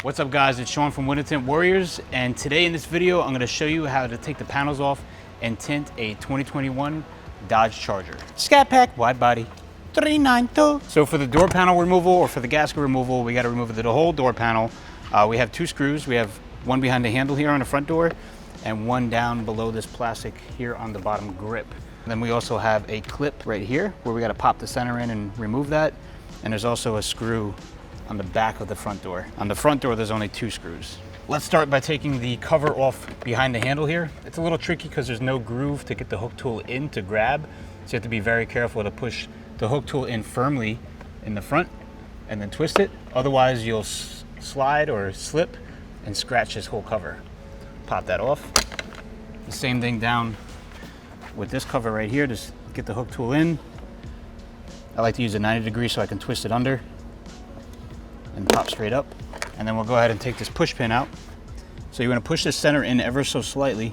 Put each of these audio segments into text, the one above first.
What's up guys, it's Sean from Tint Warriors, and today in this video I'm going to show you how to take the panels off and tint a 2021 Dodge Charger. Scat Pack, wide body, 392. So for the door panel removal or for the gasket removal, we got to remove the whole door panel. We have two screws. We have one behind the handle here on the front door and one down below this plastic here on the bottom grip. And then we also have a clip right here where we got to pop the center in and remove that. And there's also a screw on the back of the front door. On the front door, there's only two screws. Let's start by taking the cover off behind the handle here. It's a little tricky because there's no groove to get the hook tool in to grab. So you have to be very careful to push the hook tool in firmly in the front and then twist it. Otherwise, you'll slide or slip and scratch this whole cover. Pop that off. The same thing down with this cover right here. Just get the hook tool in. I like to use a 90 degree so I can twist it under and pop straight up. And then we'll go ahead and take this push pin out. So you want to push the center in ever so slightly.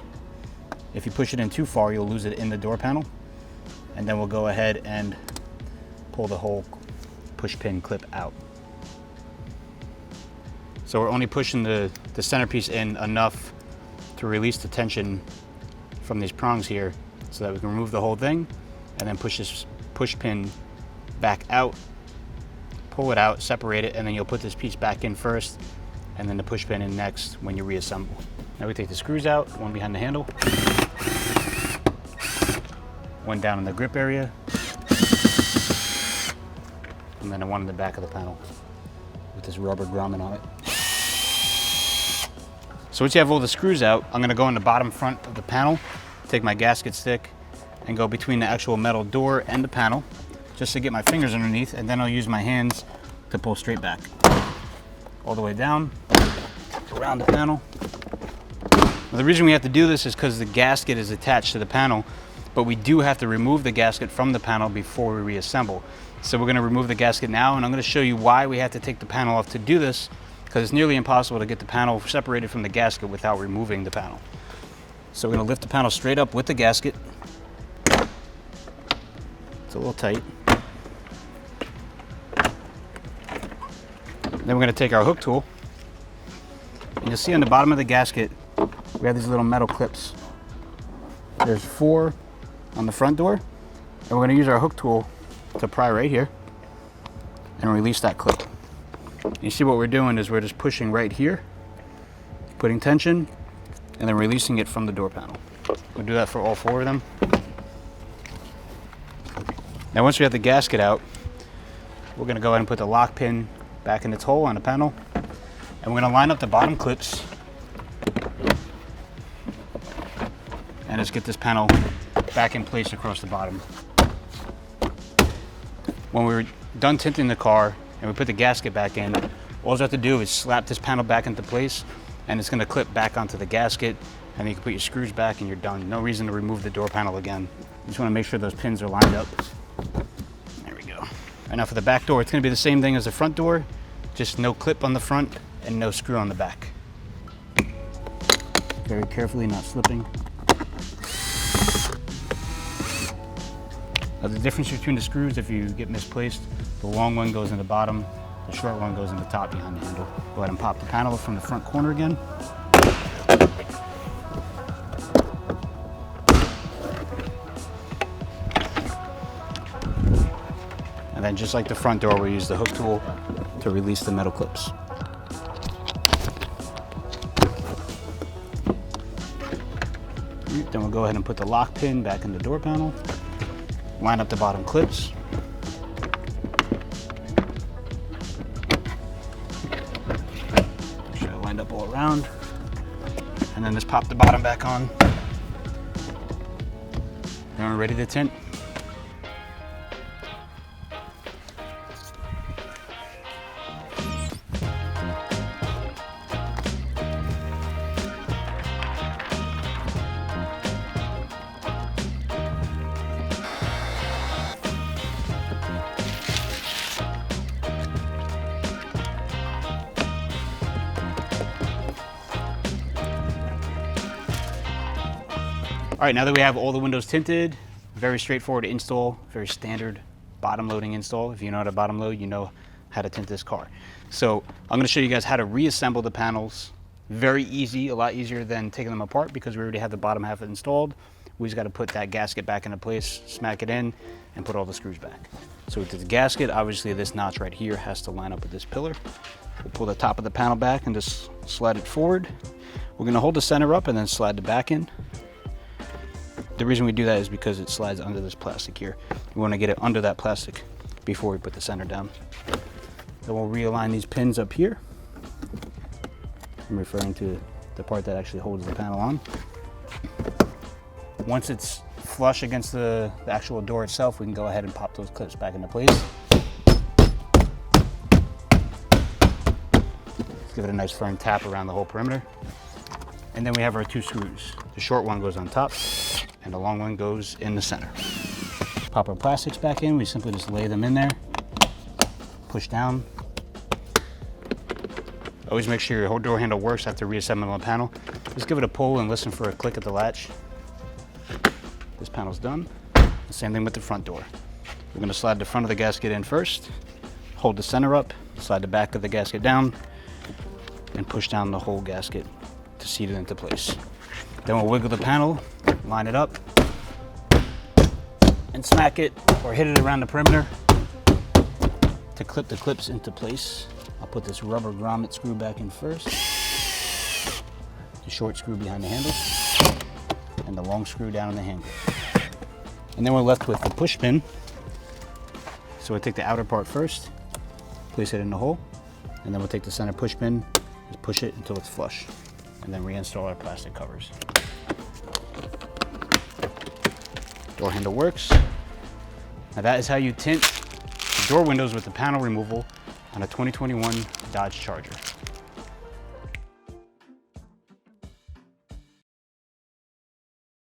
If you push it in too far, you'll lose it in the door panel. And then we'll go ahead and pull the whole push pin clip out. So we're only pushing the centerpiece in enough to release the tension from these prongs here so that we can remove the whole thing and then push this push pin back out, pull it out, separate it, and then you'll put this piece back in first and then the push pin in next when you reassemble. Now we take the screws out, one behind the handle, one down in the grip area, and then one in the back of the panel with this rubber grommet on it. So once you have all the screws out, I'm gonna go in the bottom front of the panel, take my gasket stick and go between the actual metal door and the panel just to get my fingers underneath, and then I'll use my hands to pull straight back. All the way down, around the panel. Now, the reason we have to do this is because the gasket is attached to the panel, but we do have to remove the gasket from the panel before we reassemble. So we're gonna remove the gasket now, and I'm gonna show you why we have to take the panel off to do this, because it's nearly impossible to get the panel separated from the gasket without removing the panel. So we're gonna lift the panel straight up with the gasket. It's a little tight. Then we're gonna take our hook tool, and you'll see on the bottom of the gasket, we have these little metal clips. There's 4 on the front door, and we're gonna use our hook tool to pry right here and release that clip. You see what we're doing is we're just pushing right here, putting tension, and then releasing it from the door panel. We'll do that for all 4 of them. Now once we have the gasket out, we're gonna go ahead and put the lock pin back in its hole on the panel, and we're gonna line up the bottom clips and just get this panel back in place across the bottom. When we're done tinting the car and we put the gasket back in, all you have to do is slap this panel back into place and it's gonna clip back onto the gasket, and you can put your screws back and you're done. No reason to remove the door panel again. You just wanna make sure those pins are lined up. There we go. And now for the back door, it's gonna be the same thing as the front door, just no clip on the front and no screw on the back. Very carefully, not slipping. Now the difference between the screws, if you get misplaced, the long one goes in the bottom, the short one goes in the top behind the handle. Go ahead and pop the panel from the front corner again. And then just like the front door, we use the hook tool to release the metal clips. Then we'll go ahead and put the lock pin back in the door panel, line up the bottom clips. Make sure I lined up all around. And then just pop the bottom back on. Then we're ready to tint. All right, now that we have all the windows tinted, very straightforward install, very standard bottom loading install. If you know how to bottom load, you know how to tint this car. So I'm gonna show you guys how to reassemble the panels. Very easy, a lot easier than taking them apart because we already have the bottom half installed. We just gotta put that gasket back into place, smack it in, and put all the screws back. So with the gasket, obviously this notch right here has to line up with this pillar. We'll pull the top of the panel back and just slide it forward. We're gonna hold the center up and then slide the back in. The reason we do that is because it slides under this plastic here. We wanna get it under that plastic before we put the center down. Then we'll realign these pins up here. I'm referring to the part that actually holds the panel on. Once it's flush against the actual door itself, we can go ahead and pop those clips back into place. Let's give it a nice firm tap around the whole perimeter. And then we have our 2 screws. The short one goes on top and the long one goes in the center. Pop our plastics back in, we simply just lay them in there, push down. Always make sure your whole door handle works after reassembling the panel. Just give it a pull and listen for a click at the latch. This panel's done. The same thing with the front door. We're gonna slide the front of the gasket in first, hold the center up, slide the back of the gasket down, and push down the whole gasket to seat it into place. Then we'll wiggle the panel, line it up, and smack it or hit it around the perimeter to clip the clips into place. I'll put this rubber grommet screw back in first, the short screw behind the handle, and the long screw down on the handle. And then we're left with the push pin. So we'll take the outer part first, place it in the hole, and then we'll take the center push pin, just push it until it's flush, and then reinstall our plastic covers. Door handle works. Now that is how you tint the door windows with the panel removal on a 2021 Dodge Charger.